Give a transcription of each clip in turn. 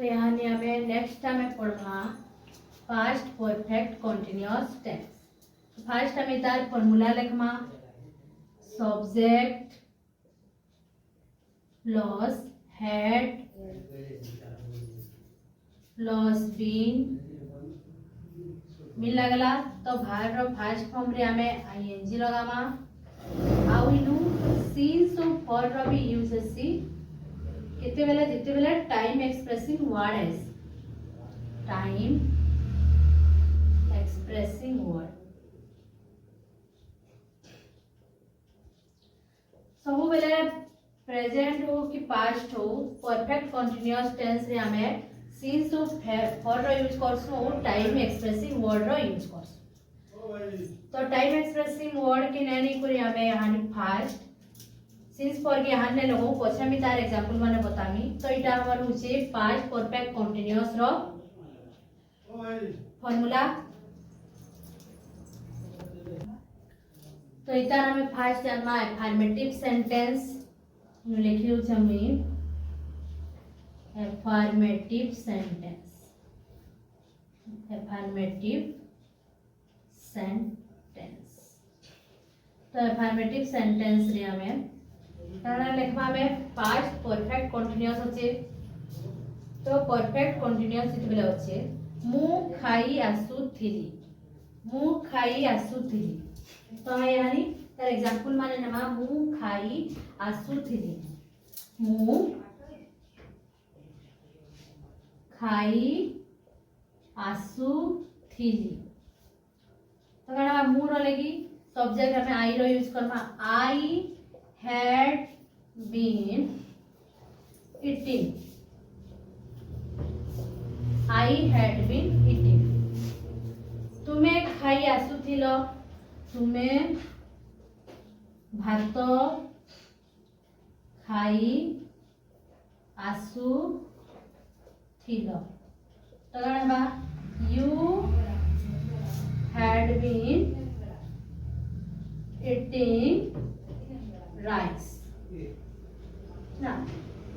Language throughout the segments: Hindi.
तो यहाँ ने हमें नेक्स्ट हमें पढ़ना past perfect continuous tense. First हमें तार फॉर्मूला लिखमा subject plus had plus been मिल लगला तो भार रो फर्स्ट फॉर्म रे हमें आईएनजी लगामा आउ इनु सिंस और फॉर रो भी यूज सी केते बेले टाइम एक्सप्रेसिंग वर्ड है टाइम एक्सप्रेसिंग वर्ड सब बेले प्रेजेंट हो कि पास्ट हो परफेक्ट कंटीन्यूअस टेंस रे हमें सिंस और फॉर रो यूज करसु और टाइम एक्सप्रेसिंग वर्ड रो यूज करसु। तो टाइम एक्सप्रेसिंग वर्ड के नैनी करी हमें यहाँ फास्ट सिंस फॉर के यहाँ ने लोगों पछे मी तार एग्जांपल माने बतामी तो इटा हमर होचे पास्ट परफेक्ट कंटीन्यूअस रो फार्मूला। तो इता हमें फास्ट जन्मा अफर्मेटिव सेंटेंस लिखियो छमी अफर्मेटिव सेंटेंस तो अफर्मेटिव सेंटेंस रे हमें तारा लिखवा में पास्ट परफेक्ट कंटीन्यूअस होचे। तो परफेक्ट कंटीन्यूअस इति बेले होचे मु खाई आसुथिली तो है यानी तार एग्जांपल माने नमा मु खाई आसुथिली तो कणा मु रो लगी सब्जेक्ट हमें आई रो यूज करमा आई had been eating तुमे खाई आसुथिलो तुमे भात खाई आसुथिलो तो कण बा you had been eating rice ना।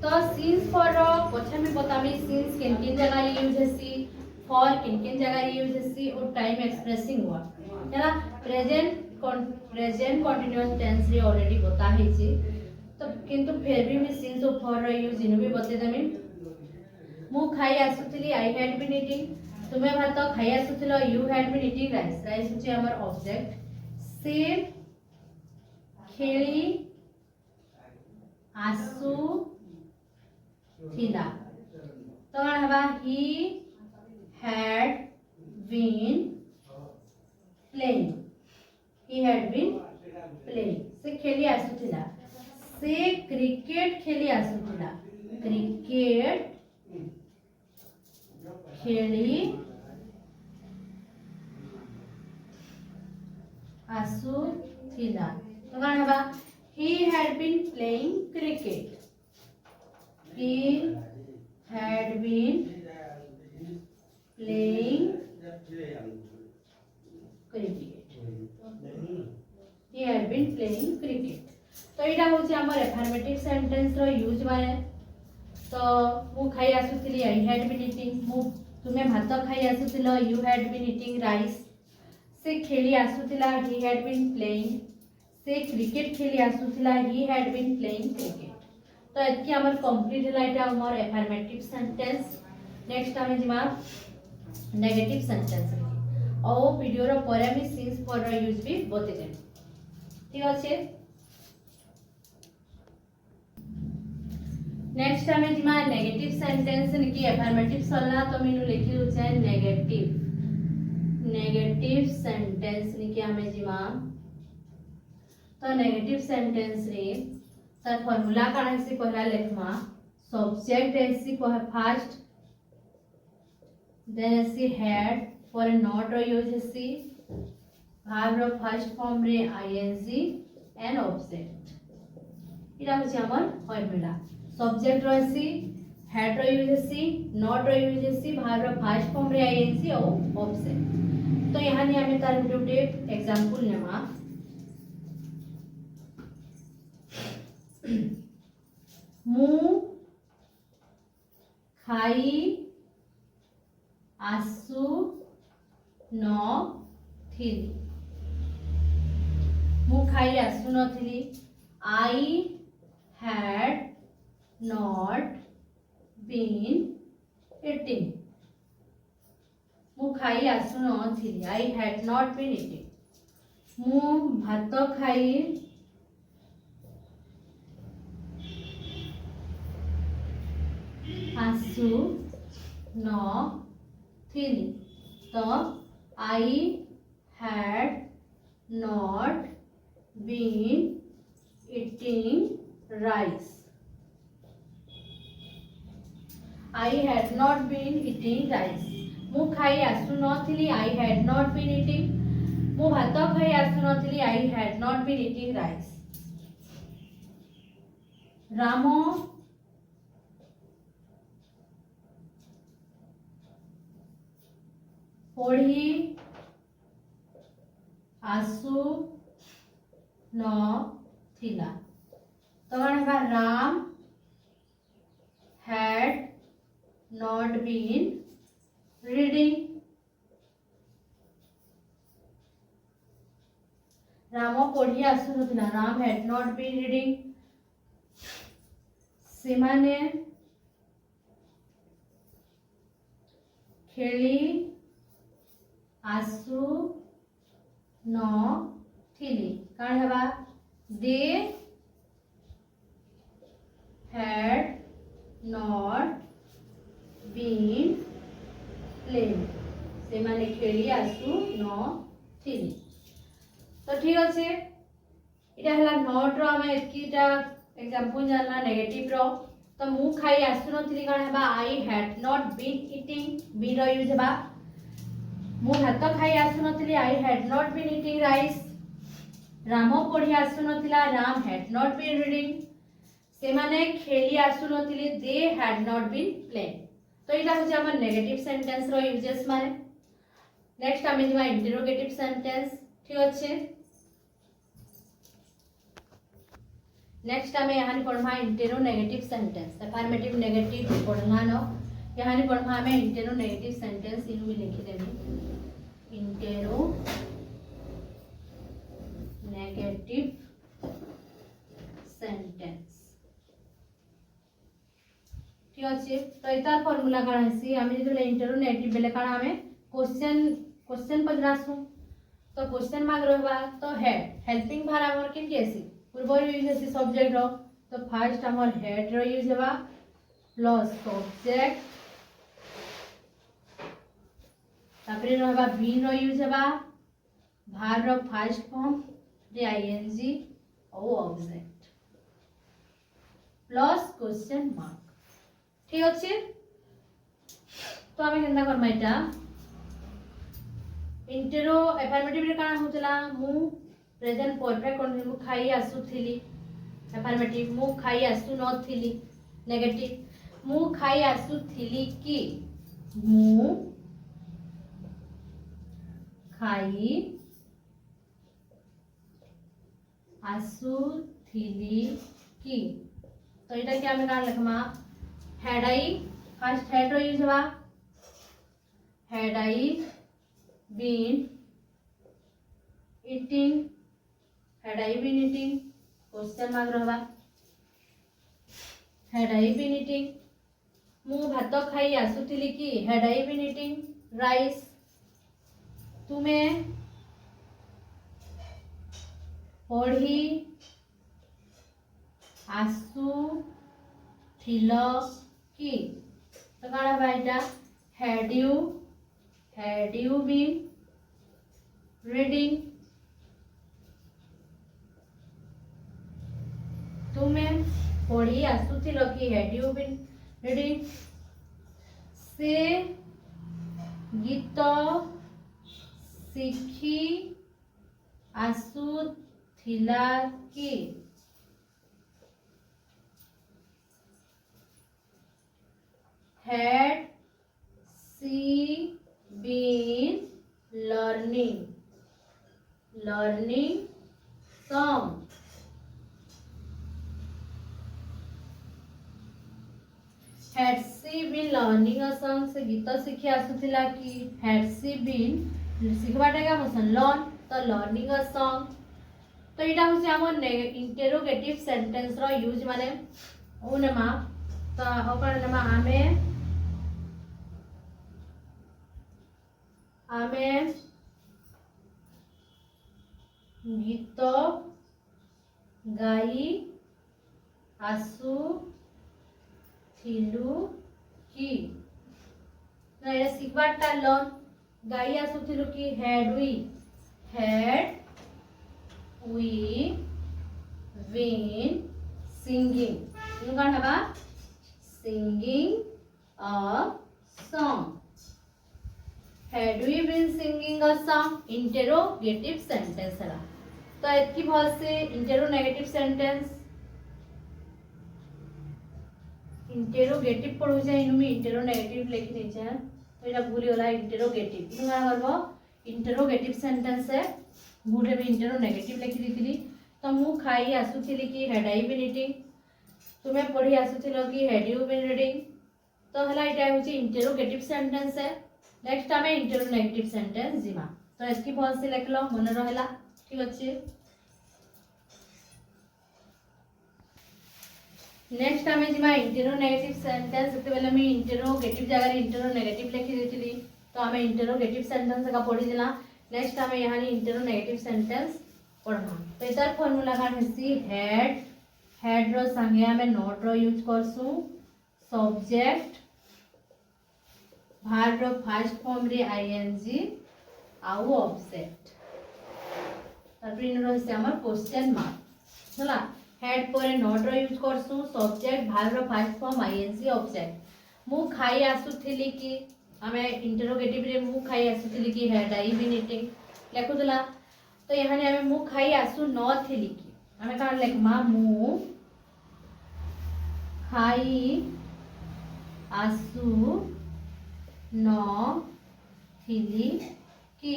तो सिंस फॉर पछे में बतामी सिंस किन जगह यूज हेसी फॉर किन जगह यूज हेसी और टाइम एक्सप्रेसिंग वर्ड है प्रेजेंट कंटीन्यूअस टेंस रे ऑलरेडी बता हेची तो किंतु फिर भी मैं सिंस और फॉर रो यूज इनु भी बते देमी मु खाई आसुथिली आई हैड बीन ईटिंग तुमे भात खाई आसुथिलो you had been eating rice होची हमर ऑब्जेक्ट से खेली आसु थिला तो हवा ही हैड बीन प्लेइंग से खेली आसु थिला से क्रिकेट खेली आसु थिला क्रिकेट खेली आसु थिला तो हवा he had been playing cricket he had been playing cricket तो इटा होची हमर अफर्मेटिव सेंटेंस रो यूज माने तो मु खाई आसुथिली आई हैड बीन ईटिंग मु तुमे भात खाई आसुथिलो you had been eating rice से खेली आसुथिला ही हैड बीन प्लेइंग से क्रिकेट खेली आसुथिला he had been playing cricket तो एतकी हमर कंप्लीट हला इटा हमर अफर्मेटिव सेंटेंस। नेक्स्ट हमें जिमा नेगेटिव सेंटेंस ओ वीडियो रो परे मी सिंस फॉर रो यूज भी बते दे ठीक আছে। नेक्स्ट हमें जिमा नेगेटिव सेंटेंस की अफर्मेटिव सल्ला तो मीनु लिखी होचे नेगेटिव सेंटेंस की हमें जिमा तो नेगेटिव सेंटेंस रे सर फार्मूला काना से पहला लिखमा सब्जेक्ट ऐसी को है फर्स्ट देन ऐसी हेड फॉर नॉट रो यूज ऐसी verb रो फर्स्ट फॉर्म रे आईएनजी एंड ऑब्जेक्ट इरा होची हमर फार्मूला सब्जेक्ट रो ऐसी हेड रो यूज ऐसी नॉट रो यूज ऐसी verb रो फर्स्ट फॉर्म रे आईएनजी और ऑब्जेक्ट तो यहाँ ने हमें तार गुटे एग्जांपल नेमा मु ଖାଇ ଆସୁ ନଥିଲି ମୁଁ ଖାଇ ଆସୁ ନଥିଲି I had not been eating ମୁଁ ଖାଇ ଆସୁ ନଥିଲି I had not been eating ମୁଁ ଭାତ ଖାଇ ଆସୁ ନଥିଲି ତ I had not been eating rice I had not been eating rice ମୁଁ ଖାଇ ଆସୁ ନଥିଲି I had not been eating ମୁଁ ଭାତ ଖାଇ ଆସୁ ନଥିଲି I had not been eating rice Ram ପଢ଼ି ଆସୁ ନଥିଲା ତ କ'ଣ ହେବା Ram had not been reading Ram ପଢ଼ି ଆସୁ ନଥିଲା Ram had not been reading ସେମାନେ ଖେଳି ଆସୁ ନଥିଲି କ'ଣ ହେବା they had not been playing ସେମାନେ ଖେଳି ଆସୁ ନଥିଲେ ତ ଠିକ ଅଛି ଏଟା ହେଲା ନଟ୍ ର ଆମେ ଏତିକିଟା एग्जांपल जानला नेगेटिव रो तो मु खाई आसु नथिली काण हेबा I had not been eating be रो यूज हेबा मु भात खाई आसु नथिली I had not been eating rice Ram पढ़ी आसु नथिला Ram had not been reading से माने खेली आसु नथिली they had not been playing तो इटा हो हमर नेगेटिव सेंटेंस रो यूजेस माने नेक्स्ट आमे जिवा इंटरोगेटिव सेंटेंस ठीक अछि नेक्स्ट आमे यहाँ पढ़मा इंटेरो नेगेटिव सेंटेंस अफर्मेटिव नेगेटिव पढ़ना न यहाँ पढ़मा आमे इंटेरो नेगेटिव सेंटेंस इनु भी लिखि देबी इंटेरो नेगेटिव सेंटेंस ठीक अछि तो इतार फार्मूला काना हेसी आमे जे इंटेरो नेगेटिव बेले काना आमे क्वेश्चन पजरासु तो क्वेश्चन मार्क रहबा तो हेड हेल्पिंग भार हमर केमि आसी पूर्व यूज है सब्जेक्ट रो तो फर्स्ट हमर हेड रो यूज हेबा प्लस सब्जेक्ट तापरे रहबा बीन रो यूज हेबा भार रो फर्स्ट फॉर्म रे आईएनजी ओ ऑब्जेक्ट प्लस क्वेश्चन मार्क ठीक अछि तो हमें केनता करमा इटा इंटेरो अफर्मेटिव रे काना होतला मु प्रेजेंट परफेक्ट कंटीन्यू मु खाई आसुथिली अफर्मेटिव मु खाई आसु नथिली नेगेटिव मु खाई आसुथिली कि मु खाई आसुथिली कि तो इटा कि हमें कान लिखमा हैड आई फर्स्ट हेड रो यूज हुआ had I been eating had I been eating question mark रहबा had I been eating मु भात खाई आसुथिली कि had I been eating rice तुमे पढ़ी आसुथिल कि तो काण हेबा इटा had you been reading तुम्हें पढ़ी आसुथिल कि had you been reading से गीत शिखी आसुथिला कि had she been learning some had she she been learning a song से गीत शिखी आसुथिला कि हैड सी बीन शिखबाटा का मोशन लर्न तो लर्निंग अ सॉन्ग तो इटा होची हमर इंटरोगेटिव सेंटेंस रो यूज माने ओनेमा तो ओकर नेमा आमे गीत गाई आसु थिलु कि ना ये सिखबाटा लर्न गाई आसु थिलु कि हैड वी बीन सिंगिंग इन कौन हबा singing a song had we been singing a song interrogative sentence है तो एतकी भल से इंटेरोनेगेटिव सेंटेंस इंटेरोगेटिव पढ़ू जाए इनु में इंटेरोनेगेटिव लिखि नै छै तो एटा भूली होला इंटेरोगेटिव इनु का करबो इंटेरोगेटिव सेंटेंस है गुडे में इंटेरोनेगेटिव लिखि दितिली तो मु खाई आसुथिली कि हैड आई बीन ईटिंग तुमे पढ़ी आसुथिलो कि हैड यू बीन रीडिंग तो हला एटा होची इंटेरोगेटिव सेंटेंस है नेक्स्ट आमे इंटेरोनेगेटिव सेंटेंस जिमा तो एतकी भल से लिखलो मन रहला ठीक अछि नेक्स्ट आमे जिमा इंटेरोनेगेटिव सेंटेंस सेते बेले मी इंटेरोगेटिव जगह रे इंटेरोनेगेटिव लिखि देतिली तो आमे इंटेरोगेटिव सेंटेंस का पढि देला नेक्स्ट आमे यहां इंटेरोनेगेटिव सेंटेंस पढना तो एतार फार्मूला का हेसी हेड रो संगे आमे नोट रो यूज करसु सब्जेक्ट भार रो फर्स्ट फॉर्म रे आईएनजी आउ ऑब्जेक्ट तापर इन रो से हमर क्वेश्चन मार्क होला हेड पर नोट रो यूज करसु सब्जेक्ट भार रो फर्स्ट फॉर्म आईएनजी ऑब्जेक्ट मु खाई आसुथिली कि हमें इंटरोगेटिव रे मु खाई आसुथिली कि हैड आई बीन ईटिंग लेखुदला तो यहां ने हमें मु खाई आसु नथिली कि हमें का लेखमा मु खाई आसु न थिली कि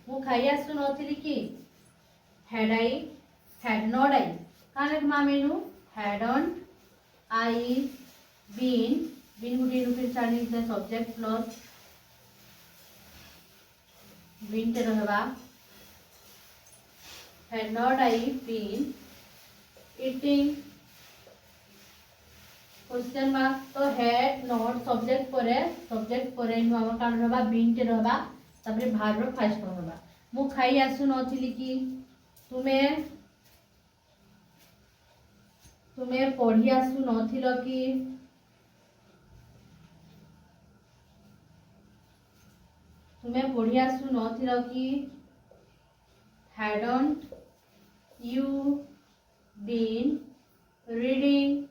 मु खाई आसु न थिली कि हैड नॉट आई काने मामेनु हैडंट आई बीन गुडी रुपी स्टार्टिंग से सब्जेक्ट प्लस बीन ते रहबा had not I been eating question mark तो हैड नॉट सब्जेक्ट परे नु हमर कान रहबा बीन ते रहबा तापर भार रो फर्स्ट फॉर्म रहबा मु खाई आसु नथिली कि तुमे पढ़ी आसु नथिलो कि तुमे पढ़ी आसु नथिलो कि hadn't you been reading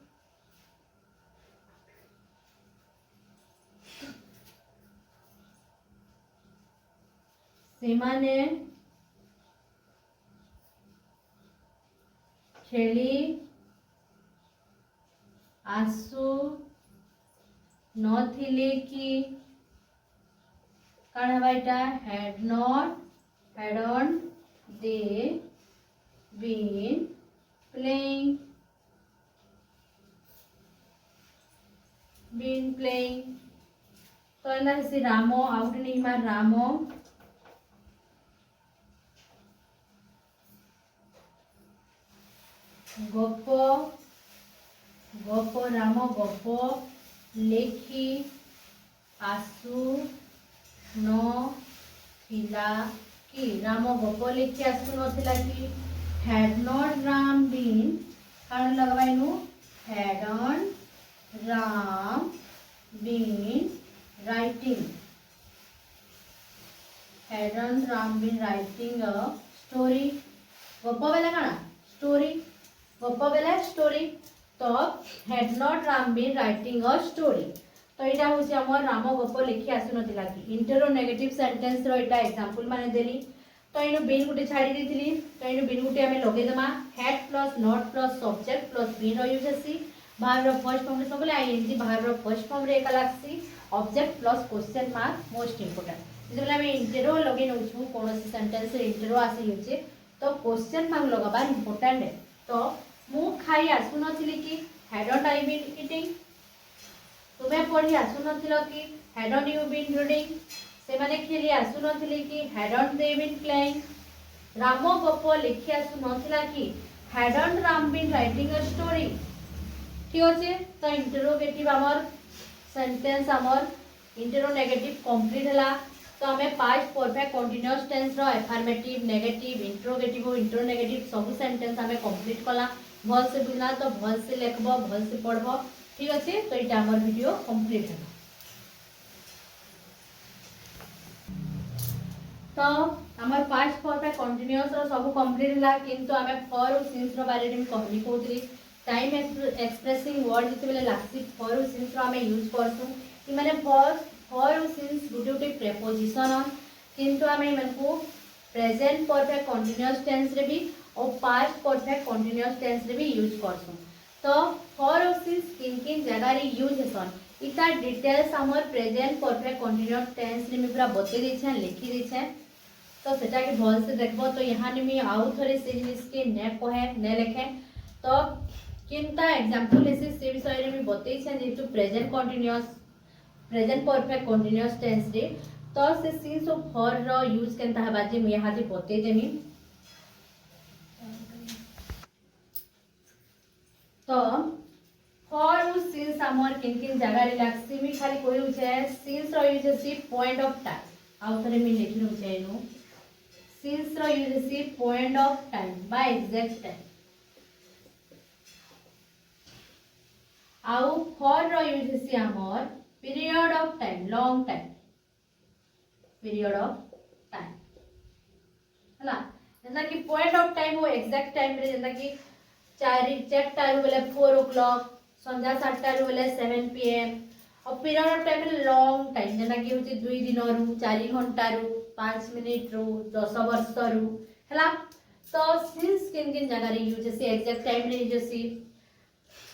सेमाने खेली आसु नथिले कि काण हबाइटा hadn't they been playing तो एना से रामो आउट नहीं मार रामो गप राम गप लेखी आसु न थिला कि राम गप लेखी आसु न थिला कि हैड नॉट राम बीन कान लगवाइनु hadn't Ram been writing a story गप बेला काना स्टोरी तो had not Ram been writing a story तो एटा होची हमर राम गप लिखि आसु नथिला कि इंटरोनेगेटिव सेंटेंस रो एटा एग्जांपल माने देली तो इनु बीन गुटे छाडी देथिली तो इनु बीन गुटे हमें लगे दमा had plus not plus subject plus been रो यूज आसी बाहर रो फर्स्ट फॉर्म रे सबले आईएनजी बाहर रो फर्स्ट फॉर्म रे एकालासी object plus question mark most important जेबले हमें इंटरो लगे नउछु कोनोसी सेंटेंस रे इंटरो आसी होचे तो क्वेश्चन मार्क लगाबा इंपोर्टेंट है तो मु खाई आसु नथिली कि हैडंट आई बीन ईटिंग तुम्हें पढ़ी आसुनथिल कि हैडन यू बीन रीडिंग से माने खेली आसुनथिले कि hadn't they been playing Ram गप लिखि आसुनथिला कि hadn't Ram been writing a story ठीक अच्छे तो इंटरोगेटिव आमर सेंटेंस आमर इंटरोनेगेटिव कंप्लीट हला तो हमें पास्ट परफेक्ट कंटीन्यूअस टेंस रो एफर्मेटिव नेगेटिव इंट्रोगेटिव और इंट्रोनेगेटिव सब सेंटेंस हमें कंप्लीट कला भल से बुझला तो भल से लिखबो भल से पढ़बो ठीक अच्छे तो ये हमर वीडियो कंप्लीट है तो हमर पास्ट परफेक्ट कंटीन्यूअस रो सब कंप्लीट हला किंतु हमें फॉर और सिंस रो बारे में कहली कोतरी टाइम एक्सप्रेसिंग वर्ड जिते बेले लागसी फॉर और सिंस रो हमें यूज करसु कि माने फॉर और सिंस गुटे प्रेपोजिशन किंतु हमें इनको प्रेजेंट परफेक्ट कंटीन्यूअस टेंस रे भी और पास्ट परफेक्ट कंटीन्यूअस टेंस रे भी यूज करसु तो फॉर और सिंस किन किन जगह रे यूज हेसन इता डिटेल्स हमर प्रेजेंट परफेक्ट कंटीन्यूअस टेंस रे में पूरा बते दै छै लिखि दै छै तो सेटा के भल से देखबो तो यहाँ में आउ थरे से जिनिस के ने कहे ने लिखे तो किंता एग्जांपल से विषय रे में बतई छै जेतु present continuous present perfect continuous tense रे तो से सिंस और फॉर रो यूज केनता हबा जे मैं यहाँ बतई देमी तो फॉर और सिंस हमर किन किन जगह रे लागसी मी खाली कोइ हो छै सिंस रो यूज सी पॉइंट ऑफ टाइम आउ थरे में लिखि नो छै नो सिंस रो यूज सी point of time by exact time आउ फॉर रो यूज सी हमर period of time long time period of time हला जैसा कि पॉइंट ऑफ टाइम वो एग्जैक्ट टाइम रे जैसा कि 4:00 बेले 4 o'clock संध्या 7 बेले 7 PM और period of time long time जैसा कि होची 2 दिन रु 4 घंटा रु 5 मिनिट रु 10 वर्ष रु हला तो सिंस किन किन जगह रे यूज से एग्जैक्ट टाइम रे यूज से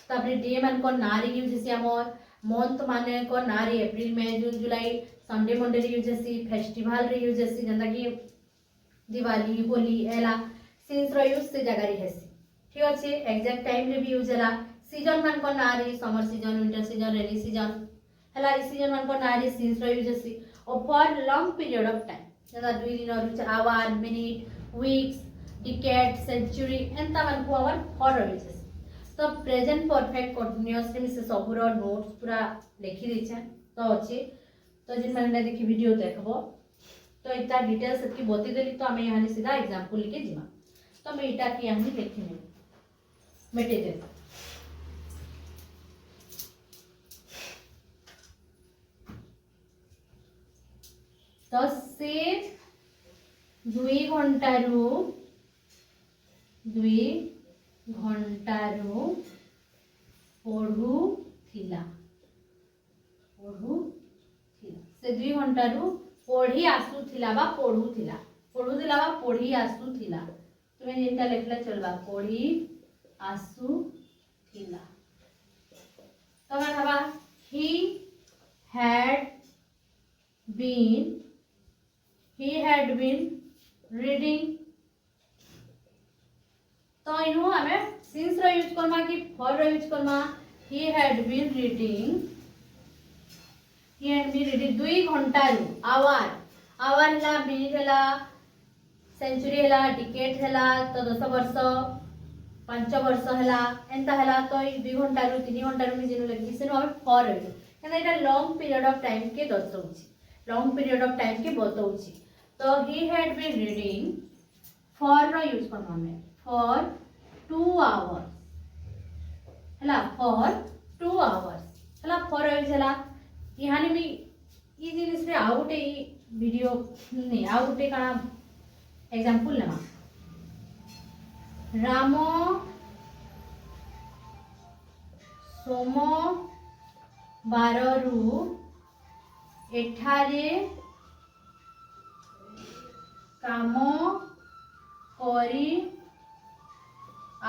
तापर डे मान को ना रे यूज से हमर मंथ माने को ना रे अप्रैल मई जून जुलाई संडे मंडे रे यूज से फेस्टिवल रे यूज से जंदा कि दिवाली होली एला सिंस रो यूज से जगह रे हेसी ठीक अच्छे एग्जैक्ट टाइम रे भी यूज हला सीजन मान को ना रे summer season winter season rainy season हला इस सीजन मान को ना रे सिंस रो यूज से और for long period of time जदा 2 दिन रु hour minute weeks decade century एंता मान को आवर फॉर यूज तो प्रेजेंट परफेक्ट कंटीन्यूअस रे से सब रो नोट्स पूरा लिखि दै छै तो अच्छे तो जिन माने देखि वीडियो देखबो तो इतना डिटेल्स की बते देली तो हमें यहाँ सीधा एग्जांपल लिखे जीमा तो मैं इटा की यहाँ लिखी नहीं मेटे दे तो से 2 घंटा रु पढ़ू थिला से 2 घंटा रु पढ़ी आसुथिला बा पढ़ुथिला बा पढ़ी आसुथिला तुम्हें जेनटा लिखला चलबा पढ़ी आसुथिला तो मैं हबा he had been reading तो इनु हमें सिंस रो यूज करमा कि फॉर रो यूज करमा he had been reading 2 घंटा रु आवर हला मिनिट हला सेंचुरी हला डिकेड हला तो 10 वर्ष 5 वर्ष हला एंता हला तो 2 घंटा रु 3 घंटा रु जिनु लगी से हम for use एंता Etah long period of time के दर्शाउची लॉन्ग पीरियड ऑफ टाइम के बताउची तो he had been reading for रो यूज करना हमें फॉर 2 hours हला फॉर 2 hours हला फॉर यूज हला यहाँ भी ये जिनिस रे आउटे वीडियो नहीं आउटे का एग्जांपल लेमा राम सोम बारु एठारे काम करी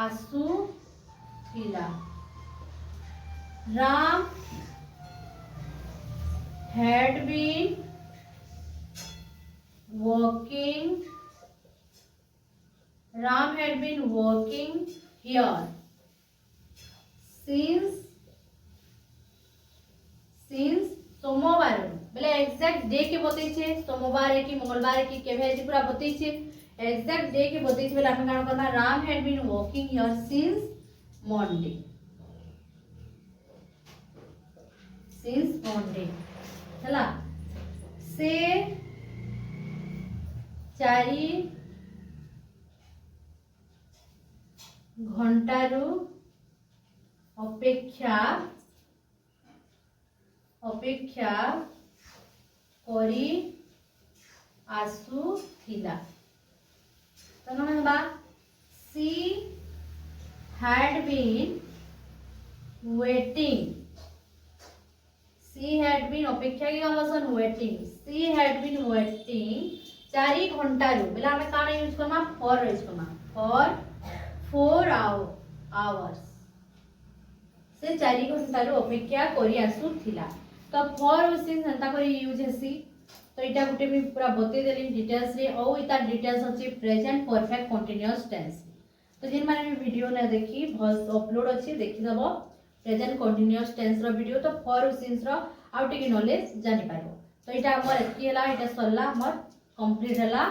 आसुथिला राम had been working here since since सोमवार बोले एग्जैक्ट डे के बतैछे सोमवार है कि मंगलवार है कि केभे है पूरा बतैछे एग्जैक्ट डे के बतैछे बोले हम काना करबा Ram had been walking here since Monday हला से 4 घंटारू अपेक्षा करी आसुथिला तो कौन हबा सी हैड बीन वेटिंग अपेक्षा की कमसन waiting she had been waiting 4 घंटारू बोले हमें काना यूज करना फॉर यूज करना फॉर 4 आवर्स से 4 घंटारू अपेक्षा करी आसुथिला तो फॉर सिंस हंता करी यूज हेसी तो इटा गुटे भी पूरा बते देली डिटेल्स रे ओ इता डिटेल्स अछि प्रेजेंट परफेक्ट कंटीन्यूअस टेंस तो जिन माने भी वीडियो ने देखी भस अपलोड अछि देखि दबो प्रेजेंट कंटीन्यूअस टेंस रो वीडियो तो फॉर सिंस रो आउट की नॉलेज जानि पारबो तो इटा हमर एतकी हला इटा सरला हमर कंप्लीट हला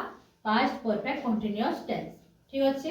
पास्ट परफेक्ट कंटीन्यूअस टेंस ठीक अछि।